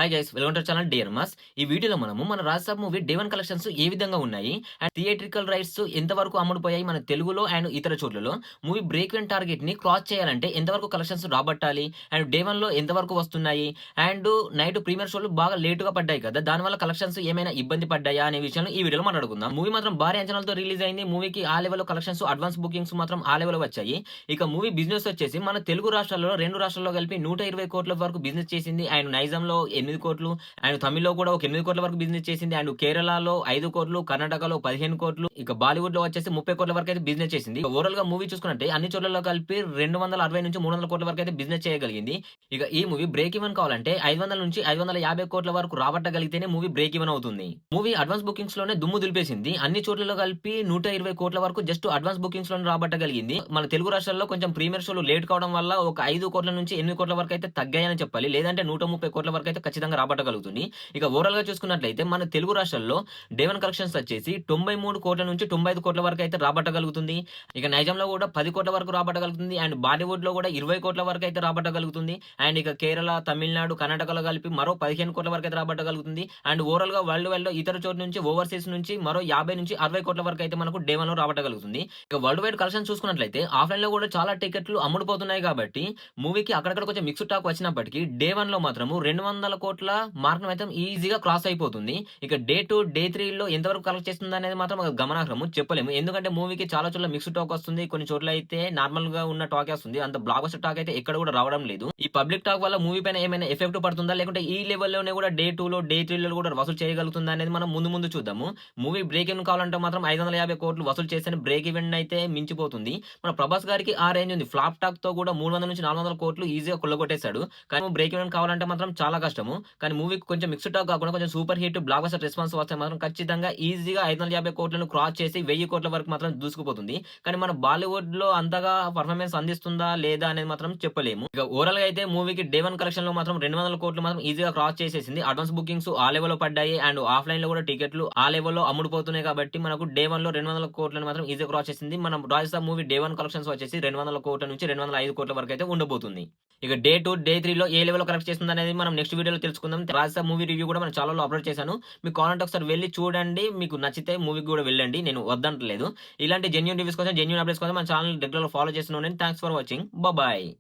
Hi guys welcome to channel dear mass. ఈ వీడియోలో మనము మన రాజసాబ్ మూవీ డే 1 కలెక్షన్స్ ఏ విధంగా ఉన్నాయి అండ్ థియేట్రికల్ రైట్స్ ఎంతవరకు అమ్ముడుపోయాయి మన తెలుగులో అండ్ ఇతర చోట్లలో, మూవీ బ్రేక్ ఈవెన్ టార్గెట్ ని క్రాస్ చేయాలంటే ఎంతవరకు కలెక్షన్స్ రాబట్టాలి అండ్ డే 1 లో ఎంతవరకు వస్తున్నాయి అండ్ నైట్ ప్రీమియర్ షోలు బాగా లేటుగా పడ్డాయి కదా, దానివల్ల కలెక్షన్స్ ఏమైనా ఇబ్బంది పడ్డాయా అనే విషయాన్ని ఈ వీడియోలో మాట్లాడుకుందాం. మూవీ మాత్రం భారీ అంచనాలతో రిలీజ్ అయింది. మూవీకి ఆ లెవెల్ కలెక్షన్స్ అడ్వాన్స్ బుకింగ్స్ మాత్రం ఆ లెవెల్ వచ్చాయి. ఇక మూవీ బిజినెస్ వచ్చేసి మన తెలుగు రాష్ట్రాల్లో 2 రాష్ట్రాల్లో కలిపి 120 కోట్ల వరకు బిజినెస్ చేసింది అండ్ నైజాంలో 8 కోట్లు అండ్ తమిళ్‌లో కూడా ఒక 8 కోట్ల వరకు బిజినెస్ చేసింది. అండ్ కేరళలో 5 కోట్లు, కర్ణాటకలో 15 కోట్లు, ఇక బాలీవుడ్‌లో వచ్చేసి 30 కోట్ల వరకు అయితే బిజినెస్ చేసింది. ఓవరాల్‌గా మూవీ చూసుకున్నట్టే అన్ని చోట్లలో కలిపి 260-300 కోట్ల వరకు అయితే బిజినెస్ చేయగలిగింది. ఇక ఈ మూవీ బ్రేక్ ఈవెన్ కావాలంటే 500-550 కోట్ల వరకు రాబట్టగలిగితేనే మూవీ బ్రేక్ ఈవెన్ అవుతుంది. మూవీ అడ్వాన్స్ బుకింగ్స్ లోనే దుమ్ము దులిపేసింది. అన్ని చోట్లలో కలిపి 120 కోట్ల వరకు జస్ట్ అడ్వాన్స్ బుకింగ్స్ లోనే రాబట్టగలిగింది. మన తెలుగు రాష్ట్రాల్లో కొంచెం ప్రీమియర్ షోలు లేట్ కావడం వల్ల ఒక 5 కోట్ల నుంచి 8 కోట్ల వరకు అయితే తగ్గాయని చెప్పాలి. లేదంటే 130 కోట్ల వరకు అయితే ఖచ్చితంగా రాబట్టగలుగుతుంది. ఇక ఓవరాల్‌గా చూసుకున్నట్లయితే మన తెలుగు రాష్ట్రాల్లో డే 1 కలెక్షన్స్ వచ్చేసి 93 కోట్ల నుంచి 95 కోట్ల వరకు అయితే రాబట్టగలుగుతుంది. ఇక నైజాంలో కూడా 10 కోట్ల వరకు రాబట్టగలుగుతుంది. అండ్ బాలీవుడ్‌లో కూడా 20 కోట్ల వరకు అయితే రాబట్టగలుగుతుంది. అండ్ ఇక కేరళ, తమిళనాడు, కర్ణాటకలో కలిపి మరో 15 కోట్ల వరకు అయితే రాబట్టగలుగుతుంది. అండ్ ఓవరాల్‌గా వరల్డ్ వైడ్‌లో ఇతర చోట్ల నుంచి ఓవర్‌సీస్ నుంచి మరో 50-60 కోట్ల వరకు అయితే మనకు డే 1లో రాబట్టగలుగుతుంది. ఇక వరల్డ్ వైడ్ కలెక్షన్ చూసుకున్నట్లయితే ఆఫ్‌లైన్‌లో కూడా చాలా టికెట్లు అమ్ముడుపోతున్నాయి కాబట్టి మూవీకి అక్కడక్కడ కొంచెం మిక్స్డ్ టాక్ వచ్చినప్పటికీ డే 1లో మాత్రము 200 కోట్ల మార్క్‌ని మాత్రం ఈజీగా క్రాస్ అయిపోతుంది. ఇక డే 2, డే 3లో ఎంతవరకు కలెక్ట్ చేస్తుందనేది మాత్రం గమనార్హము. చెప్పలేము. ఎందుకంటే మూవీకి చాలా చోట్ల మిక్స్డ్ టాక్ వస్తుంది. కొన్ని చోట్ల అయితే నార్మల్‌గా ఉన్న టాకే వస్తుంది. అంత బ్లాక్ బస్టర్ టాక్ అయితే ఎక్కడ కూడా రావడం లేదు. ఈ పబ్లిక్ టాక్ వల్ల మూవీ పైన ఏమైనా ఎఫెక్ట్ పడుతుందా? లేకుంటే ఈ లెవెల్‌లోనే కూడా డే 2లో, డే 3లో కూడా వసూలు చేయగలుగుతుందా అనేది మనం ముందు ముందు చూద్దాము. మూవీ బ్రేక్ ఈవెన్ కావాలంటే మాత్రం 550 కోట్లు వసూలు చేస్తేనే బ్రేక్ ఈవెన్ అయితే మించిపోతుంది. మన ప్రభాస్ గారికి ఆ రేంజ్ ఉంది. ఫ్లాప్ టాక్‌తో కూడా 300-400 కోట్లు ఈజీగా కొల్లగొట్టేసాడు. కానీ బ్రేక్ ఈవెన్ కావాలంటే మాత్రం చాలా కష్టము. కానీ మూవీకి కొంచెం మిక్స్డ్ టాక్ కాకుండా కొంచెం super hit block buster response వస్తే మాత్రం ఖచ్చితంగా ఈజీగా 550 కోట్లను క్రాస్ చేసి 1000 కోట్ల వరకు మాత్రం దూసుకుపోతుంది. కానీ మన బాలీవుడ్‌లో అంతగా పర్ఫార్మెన్స్ అందిస్తుందా లేదా అనేది మాత్రం చెప్పలేము. ఇక ఓవరాల్‌గా అయితే మూవీకి డే 1 కలెక్షన్‌లో మాత్రం 200 కోట్లు మాత్రం ఈజీగా క్రాస్ చేసేసింది. అడ్వాన్స్ బుకింగ్స్ ఆ లెవెల్‌లో పడ్డాయి. అండ్ ఆఫ్‌లైన్‌లో కూడా టికెట్లు ఆ లెవెల్‌లో అమ్ముడుపోతున్నాయి కాబట్టి మనకు డే 1లో 200 కోట్లను మాత్రం ఈజీగా క్రాస్ చేసింది. మనం రాజసాబ్ మూవీ డే 1 కలెక్షన్స్ వచ్చేసి 200 కోట్ల నుంచి 205 కోట్ల వరకు అయితే ఉండబోతుంది. ఇక డే 2, డే 3లో ఏ లెవెల్‌లో కలెక్ట్ చేస్తుందనేది మనం నెక్స్ట్ వీడియోలో తెలుసుకుందాం. రాజసాబ్ మూవీ రివ్యూ కూడా మన ఛానెల్‌లో అప్‌లోడ్ చేశాను. మీకు కావాలంటే ఒకసారి వెళ్లి చూడండి. మీకు నచ్చితే మూవీకి కూడా వెళ్ళండి. నేను వద్దంటలేదు. ఇలాంటి జెన్యూన్ రివ్యూస్ కోసం, జెన్యూన్ అప్డేట్స్ కోసం మన ఛానెల్ రెగ్యులర్‌గా ఫాలో చేస్తూనే ఉండండి. Thanks for watching. బాయ్.